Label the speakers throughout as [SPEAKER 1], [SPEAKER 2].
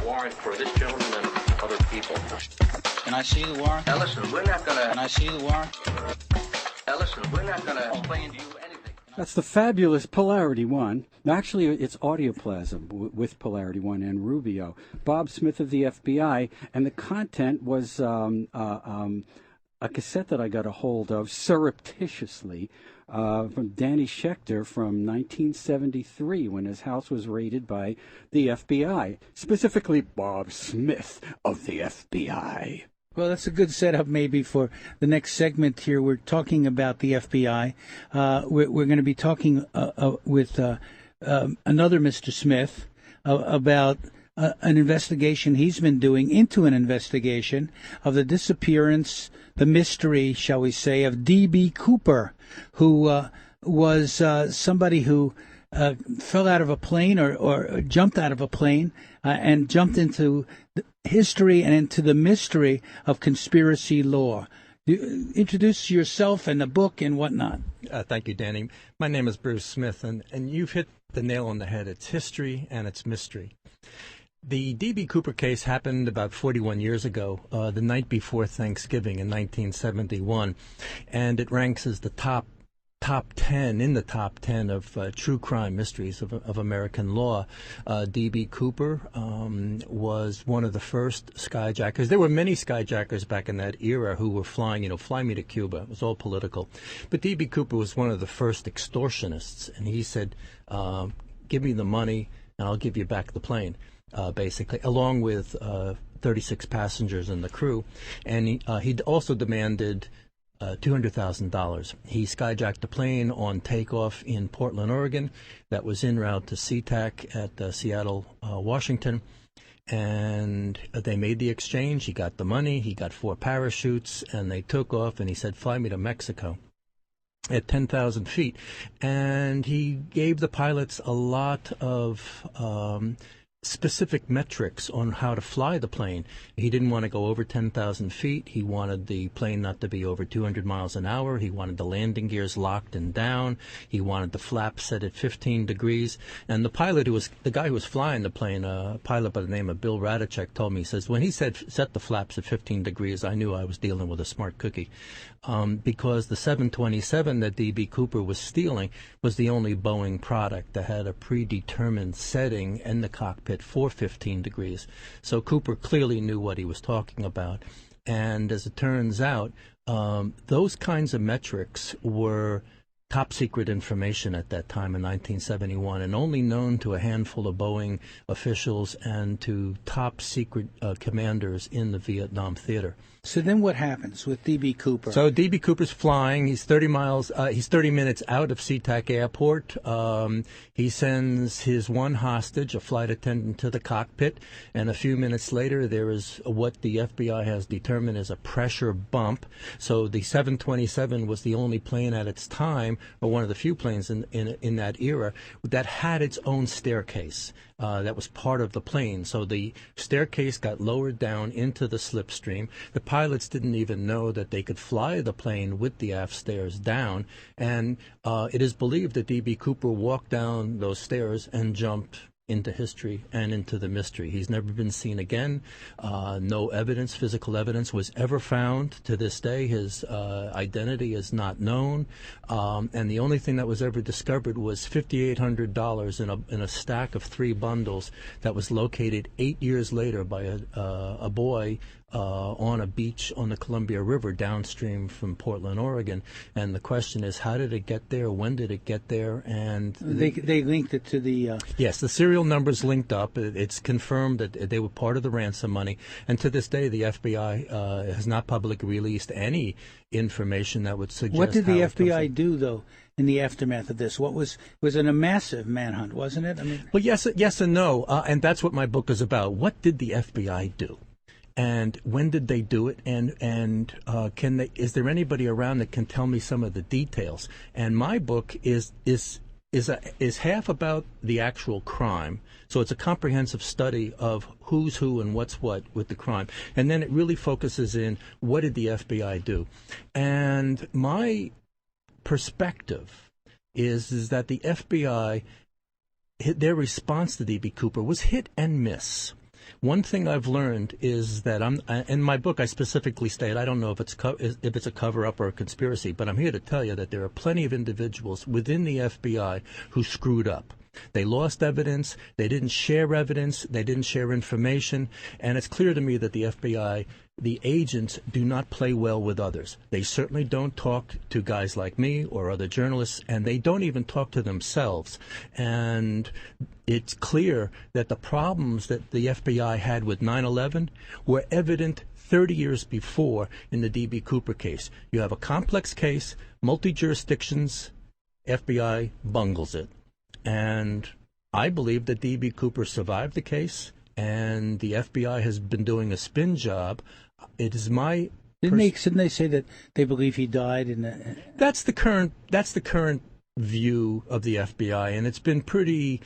[SPEAKER 1] warrant for this gentleman and other people.
[SPEAKER 2] Can I see the warrant?
[SPEAKER 1] Now listen, we're not gonna...
[SPEAKER 2] Can I see the warrant?
[SPEAKER 1] Now listen, we're not gonna explain to you anything.
[SPEAKER 3] That's the fabulous Polarity One. Actually, it's Audioplasm with Polarity One and Rubio. Bob Smith of the FBI, and the content was a cassette that I got a hold of surreptitiously from Danny Schechter from 1973 when his house was raided by the FBI, specifically Bob Smith of the FBI.
[SPEAKER 4] Well, that's a good setup maybe for the next segment here. We're talking about the FBI. We're going to be talking with another Mr. Smith about an investigation he's been doing into an investigation of the disappearance, the mystery, shall we say, of D.B. Cooper, who was somebody who fell out of a plane or jumped out of a plane and jumped into history and into the mystery of conspiracy law. Introduce yourself and the book and whatnot.
[SPEAKER 5] Thank you, Danny. My name is Bruce Smith, and you've hit the nail on the head. It's history and it's mystery. The D.B. Cooper case happened about 41 years ago, the night before Thanksgiving in 1971, and it ranks as the top 10 of true crime mysteries of American law. D.B. Cooper was one of the first skyjackers. There were many skyjackers back in that era who were flying, fly me to Cuba. It was all political. But D.B. Cooper was one of the first extortionists, and he said, give me the money and I'll give you back the plane. Basically, along with 36 passengers and the crew. And he also demanded $200,000. He skyjacked a plane on takeoff in Portland, Oregon, that was en route to SeaTac at Seattle, Washington. And they made the exchange. He got the money. He got 4 parachutes, and they took off, and he said, fly me to Mexico at 10,000 feet. And he gave the pilots a lot of specific metrics on how to fly the plane. He didn't want to go over 10,000 feet. He wanted the plane not to be over 200 miles an hour. He wanted the landing gears locked and down. He wanted the flaps set at 15 degrees. And the pilot the guy who was flying the plane, a pilot by the name of Bill Radicek, told me, he says, when he said set the flaps at 15 degrees, I knew I was dealing with a smart cookie. Because the 727 that D.B. Cooper was stealing was the only Boeing product that had a predetermined setting in the cockpit for 15 degrees. So Cooper clearly knew what he was talking about. And as it turns out, those kinds of metrics were top secret information at that time in 1971 and only known to a handful of Boeing officials and to top secret commanders in the Vietnam theater.
[SPEAKER 4] So then what happens with D.B. Cooper?
[SPEAKER 5] So D.B. Cooper's flying. He's 30 minutes out of SeaTac Airport. He sends his one hostage, a flight attendant, to the cockpit. And a few minutes later, there is what the FBI has determined is a pressure bump. So the 727 was the only plane at its time, or one of the few planes in that era, that had its own staircase. That was part of the plane. So the staircase got lowered down into the slipstream. The pilots didn't even know that they could fly the plane with the aft stairs down. And it is believed that D.B. Cooper walked down those stairs and jumped into history and into the mystery. He's never been seen again. No evidence, physical evidence, was ever found to this day. His identity is not known. And the only thing that was ever discovered was $5,800 in a stack of 3 bundles that was located 8 years later by a boy on a beach on the Columbia River downstream from Portland, Oregon. And the question is, how did it get there? When did it get there? And
[SPEAKER 4] they linked it to the...
[SPEAKER 5] Yes, the serial numbers linked up. It's confirmed that they were part of the ransom money. And to this day, the FBI has not publicly released any information that would suggest...
[SPEAKER 4] What did the FBI do, though, in the aftermath of this? Was it a massive manhunt, wasn't it?
[SPEAKER 5] Well, yes and no. And that's what my book is about. What did the FBI do? And when did they do it? And is there anybody around that can tell me some of the details? And my book is half about the actual crime. So it's a comprehensive study of who's who and what's what with the crime. And then it really focuses in what did the FBI do? And my perspective is that the FBI, their response to D.B. Cooper was hit and miss. One thing I've learned is that in my book I specifically state, I don't know if it's a cover-up or a conspiracy, but I'm here to tell you that there are plenty of individuals within the FBI who screwed up. They lost evidence, they didn't share evidence, they didn't share information, and it's clear to me that the FBI, the agents, do not play well with others. They certainly don't talk to guys like me or other journalists, and they don't even talk to themselves. And it's clear that the problems that the FBI had with 9/11 were evident 30 years before in the D.B. Cooper case. You have a complex case, multi-jurisdictions, FBI bungles it. And I believe that D.B. Cooper survived the case, and the FBI has been doing a spin job. It is my
[SPEAKER 4] didn't they say that they believe he died in the...
[SPEAKER 5] That's the current view of the FBI, and it's been pretty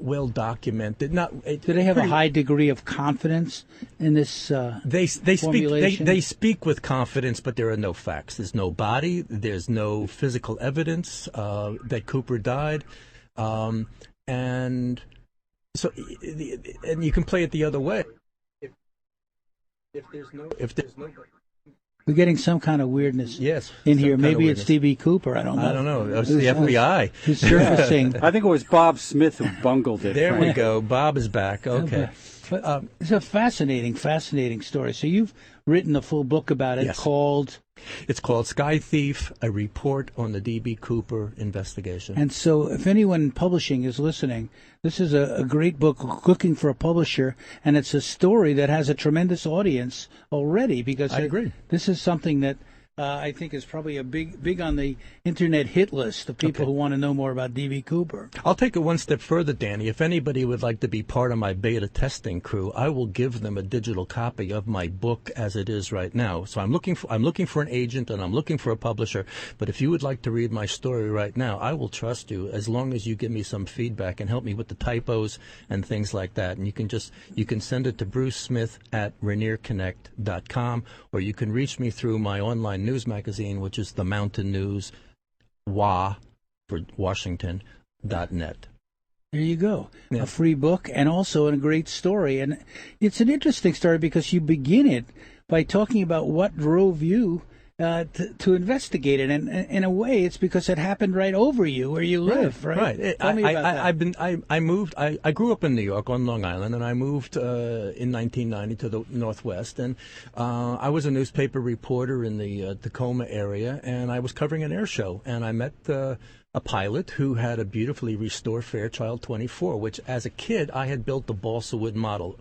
[SPEAKER 5] well documented. Do
[SPEAKER 4] they have a high degree of confidence in this formulation?
[SPEAKER 5] They speak with confidence, but there are no facts. There's no body. There's no physical evidence that Cooper died, and so and you can play it the other way. If there's no
[SPEAKER 4] We're getting some kind of weirdness in here. Maybe it's D.B. Cooper. I don't know.
[SPEAKER 5] It's the FBI.
[SPEAKER 4] Who's surfacing.
[SPEAKER 3] I think it was Bob Smith who bungled it.
[SPEAKER 5] There we go. Bob is back. Okay.
[SPEAKER 4] But it's a fascinating story. So you've written a full book about it called...
[SPEAKER 5] It's called Sky Thief, a report on the D.B. Cooper investigation.
[SPEAKER 4] And so if anyone in publishing is listening, this is a great book, looking for a publisher, and it's a story that has a tremendous audience already, because
[SPEAKER 5] I agree.
[SPEAKER 4] This is something that I think is probably a big on the internet hit list of people who want to know more about D.B. Cooper.
[SPEAKER 5] I'll take it one step further, Danny. If anybody would like to be part of my beta testing crew, I will give them a digital copy of my book as it is right now. So I'm looking for an agent, and I'm looking for a publisher. But if you would like to read my story right now, I will trust you as long as you give me some feedback and help me with the typos and things like that. And you can send it to Bruce Smith at RanierConnect.com, or you can reach me through my online news magazine, which is the Mountain News, WA for Washington.net.
[SPEAKER 4] There you go. Yeah. A free book and also a great story. And it's an interesting story because you begin it by talking about what drove you to investigate it. And in a way, it's because it happened right over you where you live, right?
[SPEAKER 5] Right.
[SPEAKER 4] Tell me about that.
[SPEAKER 5] I moved. I grew up in New York on Long Island, and I moved in 1990 to the Northwest. And I was a newspaper reporter in the Tacoma area, and I was covering an air show. And I met a pilot who had a beautifully restored Fairchild 24, which as a kid I had built the balsa wood model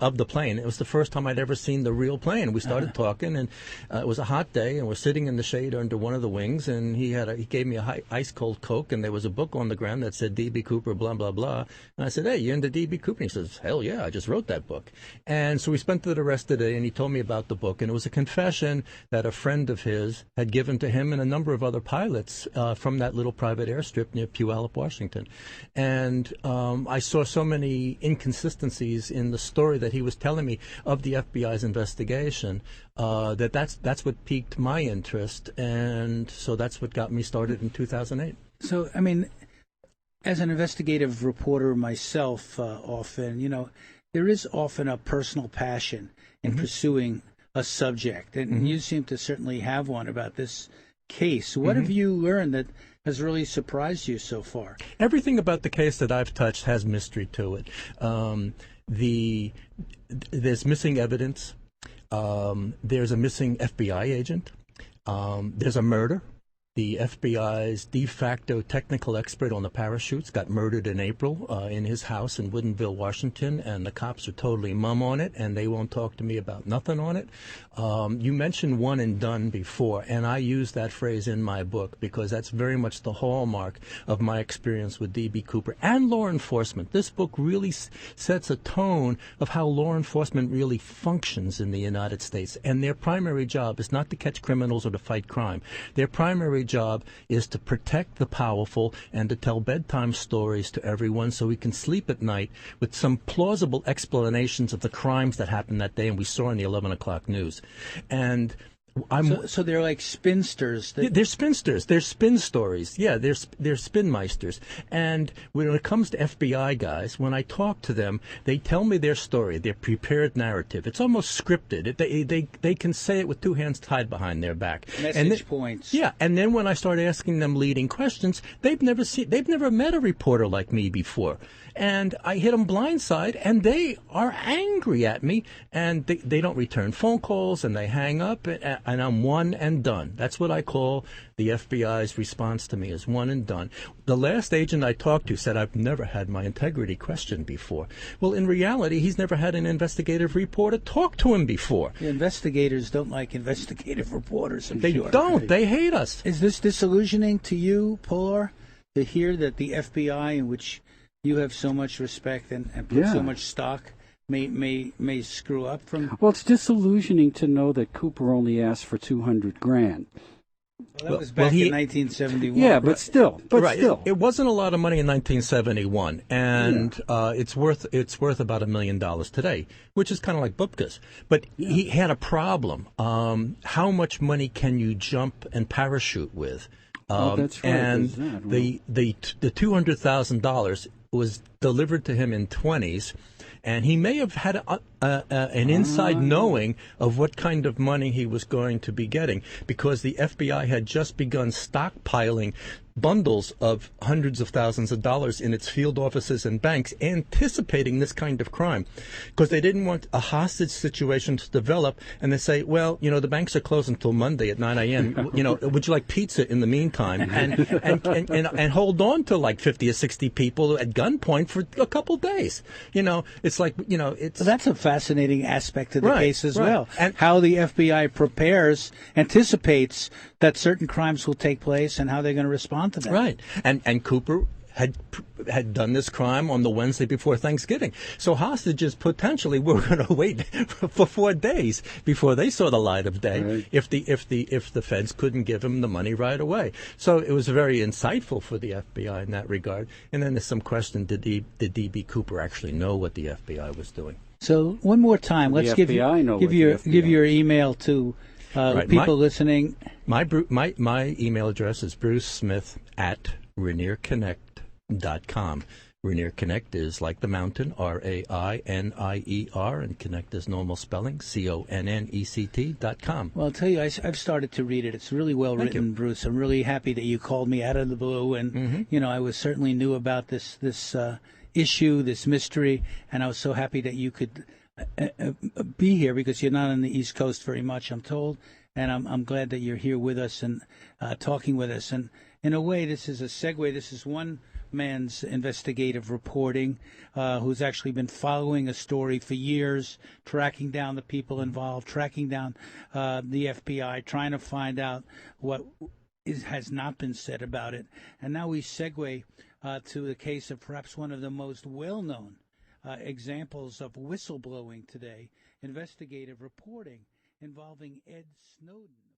[SPEAKER 5] of the plane. It was the first time I'd ever seen the real plane. We started talking, and it was a hot day, and we're sitting in the shade under one of the wings, and he gave me a ice cold Coke, and there was a book on the ground that said D.B. Cooper, blah blah blah. And I said, "Hey, you into D.B. Cooper?" And he says, "Hell yeah, I just wrote that book." And so we spent the rest of the day, and he told me about the book, and it was a confession that a friend of his had given to him and a number of other pilots from that little private airstrip near Puyallup, Washington. And I saw so many inconsistencies in the story that he was telling me of the FBI's investigation, that's what piqued my interest, and so that's what got me started in 2008.
[SPEAKER 4] So, I mean, as an investigative reporter myself, often, there is often a personal passion in pursuing a subject, and you seem to certainly have one about this case. What have you learned that has really surprised you so far?
[SPEAKER 5] Everything about the case that I've touched has mystery to it. There's missing evidence. There's a missing FBI agent. There's a murder. The FBI's de facto technical expert on the parachutes got murdered in April in his house in Woodinville, Washington, and the cops are totally mum on it, and they won't talk to me about nothing on it. You mentioned one and done before, and I use that phrase in my book because that's very much the hallmark of my experience with D.B. Cooper and law enforcement. This book really sets a tone of how law enforcement really functions in the United States, and their primary job is not to catch criminals or to fight crime. Their primary job is to protect the powerful and to tell bedtime stories to everyone so we can sleep at night with some plausible explanations of the crimes that happened that day and we saw in the 11 o'clock news. And
[SPEAKER 4] So they're like spinsters.
[SPEAKER 5] They're spinsters. They're spin stories. Yeah, they're spinmeisters. And when it comes to FBI guys, when I talk to them, they tell me their story, their prepared narrative. It's almost scripted. They can say it with two hands tied behind their back.
[SPEAKER 4] Message points.
[SPEAKER 5] Yeah, and then when I start asking them leading questions, they've never met a reporter like me before. And I hit them blindside, and they are angry at me, and they don't return phone calls, and they hang up, and I'm one and done. That's what I call the FBI's response to me, is one and done. The last agent I talked to said, I've never had my integrity questioned before. Well, in reality, he's never had an investigative reporter talk to him before.
[SPEAKER 4] The investigators don't like investigative reporters, I'm
[SPEAKER 5] They
[SPEAKER 4] sure.
[SPEAKER 5] don't. They hate us.
[SPEAKER 4] Is this disillusioning to you, Polar, to hear that the FBI, in which you have so much respect and put so much stock, may screw up from?
[SPEAKER 3] Well, it's disillusioning to know that Cooper only asked for $200,000.
[SPEAKER 4] Well, that was back in 1971.
[SPEAKER 3] Yeah, but still.
[SPEAKER 5] It wasn't a lot of money in 1971, and it's worth about $1 million today, which is kind of like Bupka's. But he had a problem. How much money can you jump and parachute with?
[SPEAKER 3] That's right.
[SPEAKER 5] And
[SPEAKER 3] the
[SPEAKER 5] the $200,000 was delivered to him in 20s. And he may have had an inside knowing of what kind of money he was going to be getting, because the FBI had just begun stockpiling bundles of hundreds of thousands of dollars in its field offices and banks, anticipating this kind of crime, because they didn't want a hostage situation to develop. And they say, well, the banks are closed until Monday at 9 a.m. Would you like pizza in the meantime? And hold on to like 50 or 60 people at gunpoint for a couple days. It's like, it's...
[SPEAKER 4] So that's a fascinating aspect of the case as
[SPEAKER 5] right.
[SPEAKER 4] well.
[SPEAKER 5] And
[SPEAKER 4] how the FBI anticipates that certain crimes will take place and how they're going to respond to them.
[SPEAKER 5] Right. And Cooper had done this crime on the Wednesday before Thanksgiving. So hostages potentially were going to wait for 4 days before they saw the light of day, right, if the feds couldn't give him the money right away. So it was very insightful for the FBI in that regard. And then there's some question, did D.B. Cooper actually know what the FBI was doing?
[SPEAKER 4] So one more time, let's give your email to people listening.
[SPEAKER 5] My email address is brucesmith@RainierConnect.com. Rainier Connect is like the mountain, RAINIER, and Connect is normal spelling, CONNECT.com.
[SPEAKER 4] Well, I'll tell you, I've started to read it. It's really well written, Bruce. I'm really happy that you called me out of the blue, and I was certainly knew about this issue, this mystery, and I was so happy that you could be here, because you're not on the East Coast very much, I'm told, and I'm glad that you're here with us and talking with us. And in a way, this is a segue. This is one man's investigative reporting, who's actually been following a story for years, tracking down the people involved, tracking down the FBI, trying to find out what has not been said about it. And now we segue to the case of perhaps one of the most well-known examples of whistleblowing today, investigative reporting involving Ed Snowden.